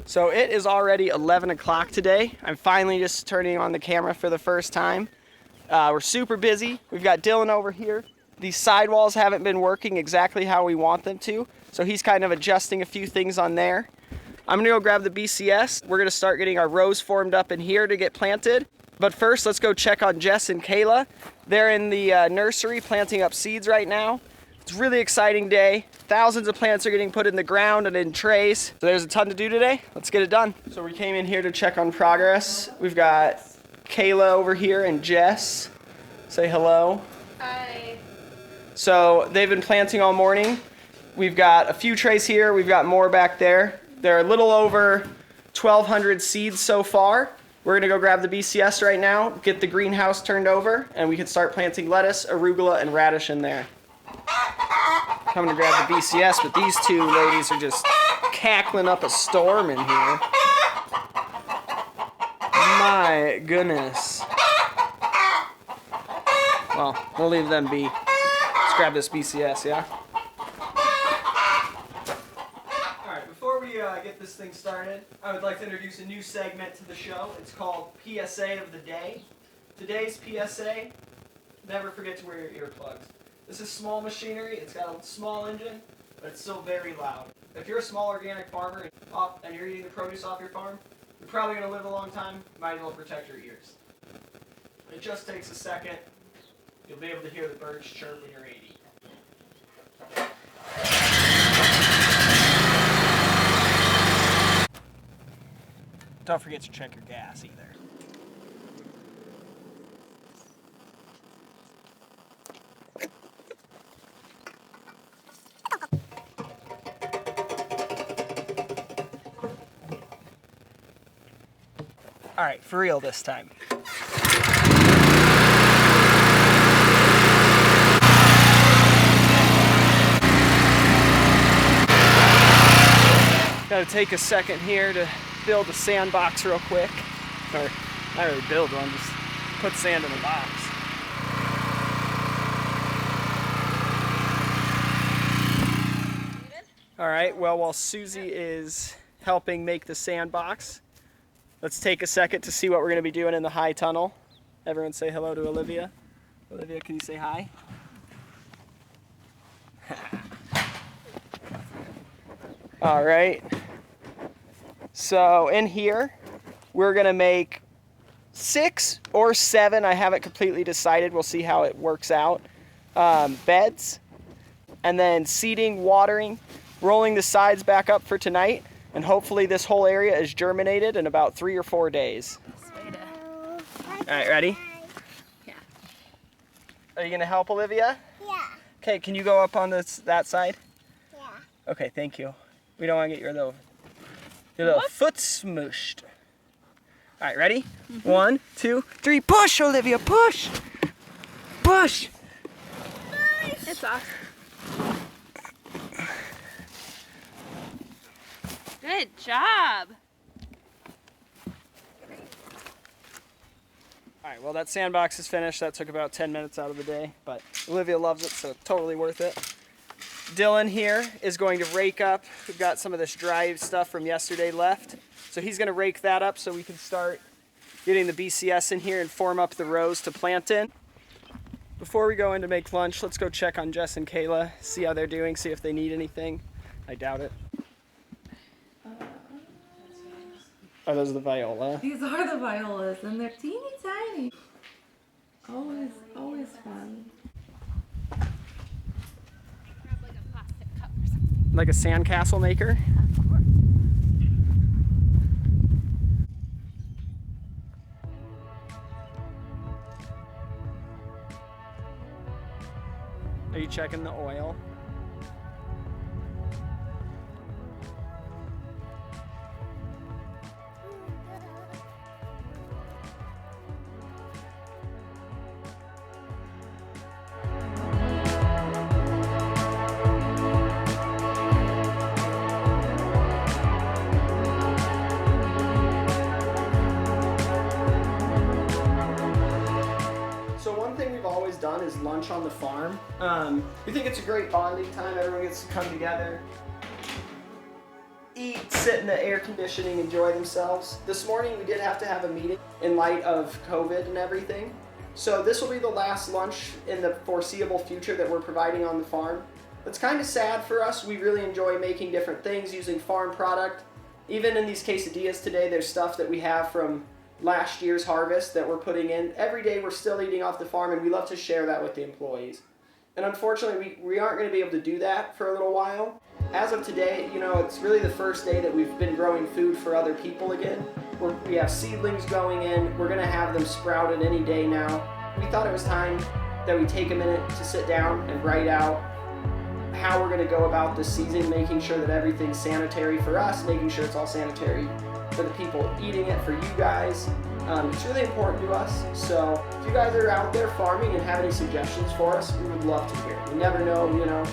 So it is already 11 o'clock today. I'm finally just turning on the camera for the first time. We're super busy. We've got Dylan over here. These sidewalls haven't been working exactly how we want them to, so he's kind of adjusting a few things on there. I'm gonna go grab the BCS. We're gonna start getting our rows formed up in here to get planted. But first, let's go check on Jess and Kayla. They're in the nursery planting up seeds right now. It's a really exciting day. Thousands of plants are getting put in the ground and in trays. So there's a ton to do today. Let's get it done. So we came in here to check on progress. We've got Kayla over here and Jess. Say hello. Hi. So they've been planting all morning. We've got a few trays here. We've got more back there. There are a little over 1,200 seeds so far. We're gonna go grab the BCS right now, get the greenhouse turned over, and we can start planting lettuce, arugula, and radish in there. Coming to grab the BCS, but these two ladies are just cackling up a storm in here. My goodness. Well, we'll leave them be. Let's grab this BCS, yeah? Alright, before we get this thing started, I would like to introduce a new segment to the show. It's called PSA of the Day. Today's PSA, never forget to wear your earplugs. This is small machinery, it's got a small engine, but it's still very loud. If you're a small organic farmer and you're eating the produce off your farm, you're probably going to live a long time, might as well protect your ears. It just takes a second, you'll be able to hear the birds chirp when you're 80. Don't forget to check your gas either. All right, for real this time. Gotta take a second here to build a sandbox real quick. Or, not really build one, just put sand in the box. All right, well, while Susie is helping make the sandbox, let's take a second to see what we're gonna be doing in the high tunnel. Everyone say hello to Olivia. Olivia, can you say hi? All right. So in here, we're gonna make 6 or 7, I haven't completely decided, we'll see how it works out, beds, and then seeding, watering, rolling the sides back up for tonight, and hopefully this whole area is germinated in about 3 or 4 days. All right, ready? Yeah. Are you gonna help, Olivia? Yeah. Okay, can you go up on that side? Yeah. Okay, thank you. We don't want to get your little foot smooshed. All right, ready? 1, 2, 3, push, Olivia, push! Push! It's off. Good job. All right, well, that sandbox is finished. That took about 10 minutes out of the day, but Olivia loves it, so totally worth it. Dylan here is going to rake up. We've got some of this dry stuff from yesterday left. So he's going to rake that up so we can start getting the BCS in here and form up the rows to plant in. Before we go in to make lunch, let's go check on Jess and Kayla, see how they're doing, see if they need anything. I doubt it. Oh, those are the viola. These are the violas, and they're teeny tiny. Always fun. Like a sandcastle maker? Are you checking the oil? Done is lunch on the farm. We think it's a great bonding time. Everyone gets to come together, eat, sit in the air conditioning, enjoy themselves. This morning we did have to have a meeting in light of COVID and everything. So this will be the last lunch in the foreseeable future that we're providing on the farm. It's kind of sad for us. We really enjoy making different things using farm product. Even in these quesadillas today, there's stuff that we have from last year's harvest that we're putting in. Every day we're still eating off the farm, and we love to share that with the employees. And unfortunately, we aren't going to be able to do that for a little while. As of today, you know, it's really the first day that we've been growing food for other people again. We have seedlings going in. We're going to have them sprouted any day now. We thought it was time that we take a minute to sit down and write out how we're going to go about this season, making sure that everything's sanitary for us, making sure it's all sanitary for the people eating it, for you guys. It's really important to us. So if you guys are out there farming and have any suggestions for us, we would love to hear. We never know, you know,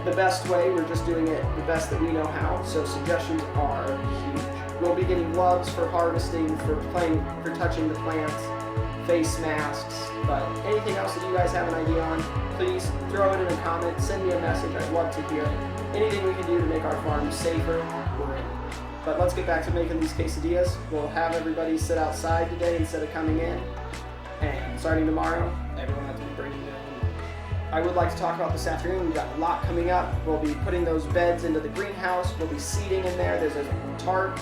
the best way. We're just doing it the best that we know how. So suggestions are huge. We'll be getting gloves for harvesting, for touching the plants, face masks, but anything else that you guys have an idea on, please throw it in a comment, send me a message. I'd love to hear it. Anything we can do to make our farm safer, we're in. But let's get back to making these quesadillas. We'll have everybody sit outside today instead of coming in. And starting tomorrow, everyone has to be bringing their own. I would like to talk about this afternoon. We've got a lot coming up. We'll be putting those beds into the greenhouse. We'll be seeding in there. There's a tarp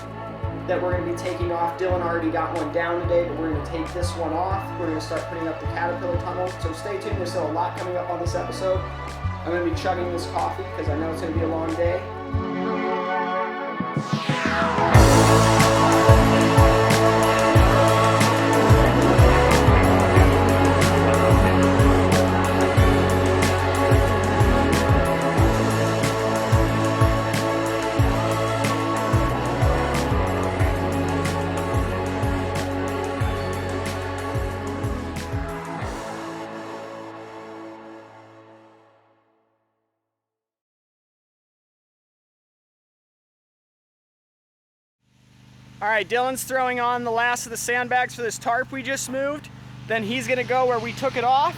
that we're going to be taking off. Dylan already got one down today, but we're going to take this one off. We're going to start putting up the caterpillar tunnels. So stay tuned. There's still a lot coming up on this episode. I'm going to be chugging this coffee because I know it's going to be a long day. All right, Dylan's throwing on the last of the sandbags for this tarp we just moved. Then he's gonna go where we took it off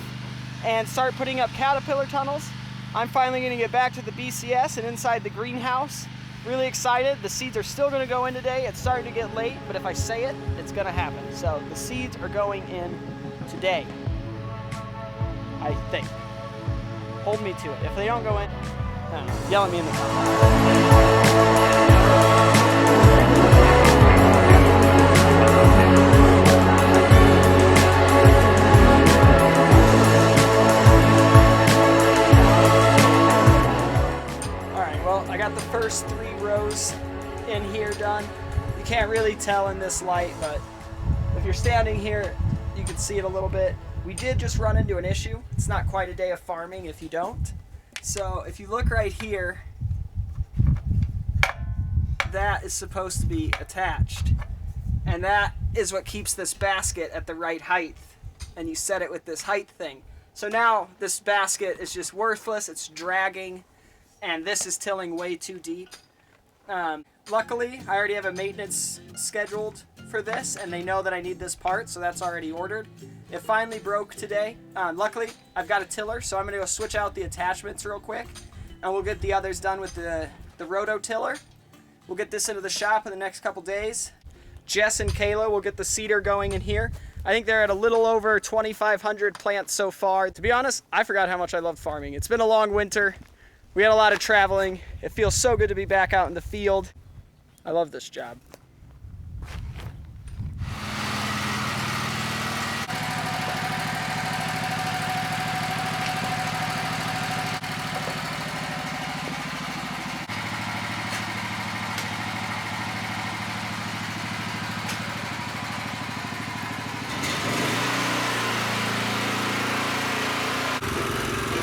and start putting up caterpillar tunnels. I'm finally gonna get back to the BCS and inside the greenhouse. Really excited. The seeds are still gonna go in today. It's starting to get late, but if I say it, it's gonna happen. So the seeds are going in today, I think. Hold me to it. If they don't go in, I don't know, yell at me in the comments. I got the first 3 rows in here done. You can't really tell in this light, but if you're standing here, you can see it a little bit. We did just run into an issue. It's not quite a day of farming if you don't. So if you look right here, that is supposed to be attached. And that is what keeps this basket at the right height. And you set it with this height thing. So now this basket is just worthless. It's dragging. And this is tilling way too deep. Luckily, I already have a maintenance scheduled for this, and they know that I need this part, so that's already ordered. It finally broke today. Luckily, I've got a tiller, so I'm going to go switch out the attachments real quick, and we'll get the others done with the rototiller. We'll get this into the shop in the next couple days. Jess and Kayla will get the seeder going in here. I think they're at a little over 2,500 plants so far. To be honest, I forgot how much I love farming. It's been a long winter. We had a lot of traveling. It feels so good to be back out in the field. I love this job.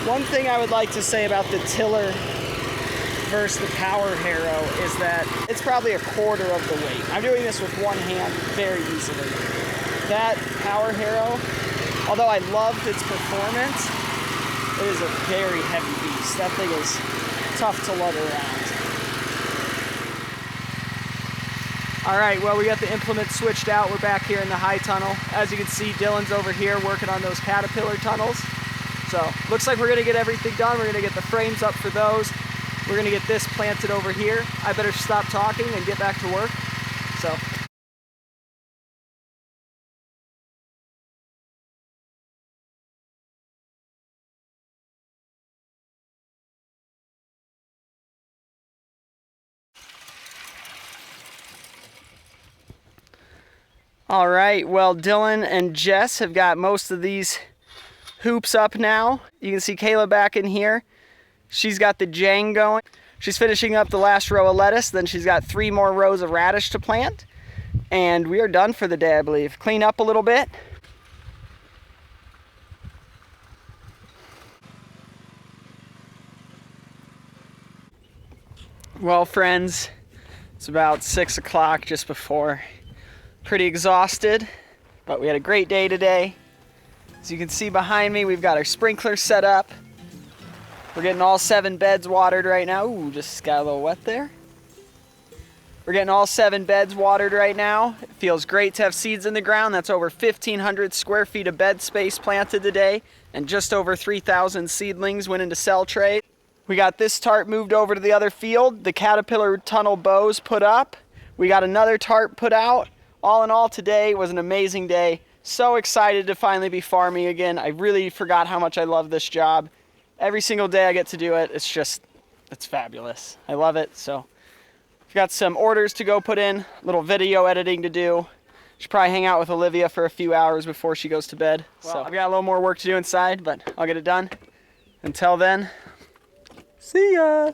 One thing I would like to say about the tiller versus the power harrow is that it's probably a quarter of the weight. I'm doing this with one hand very easily. That power harrow, although I loved its performance, it is a very heavy beast. That thing is tough to lug around. All right, well, we got the implement switched out. We're back here in the high tunnel. As you can see, Dylan's over here working on those caterpillar tunnels. So looks like we're gonna get everything done. We're gonna get the frames up for those. We're gonna get this planted over here. I better stop talking and get back to work. So. All right, well, Dylan and Jess have got most of these hoops up now. You can see Kayla back in here. She's got the jang going. She's finishing up the last row of lettuce, then she's got 3 more rows of radish to plant. And we are done for the day, I believe. Clean up a little bit. Well, friends, it's about 6 o'clock, just before. Pretty exhausted, but we had a great day today. As you can see behind me, we've got our sprinkler set up. We're getting all 7 beds watered right now. Ooh, just got a little wet there. We're getting all 7 beds watered right now. It feels great to have seeds in the ground. That's over 1,500 square feet of bed space planted today, and just over 3,000 seedlings went into cell trays. We got this tarp moved over to the other field. The Caterpillar tunnel bows put up. We got another tarp put out. All in all, today was an amazing day. So excited to finally be farming again. I really forgot how much I love this job. Every single day I get to do it, it's fabulous. I love it. So I've got some orders to go put in, little video editing to do. Should probably hang out with Olivia for a few hours before she goes to bed. Well, so I've got a little more work to do inside, but I'll get it done. Until then, see ya.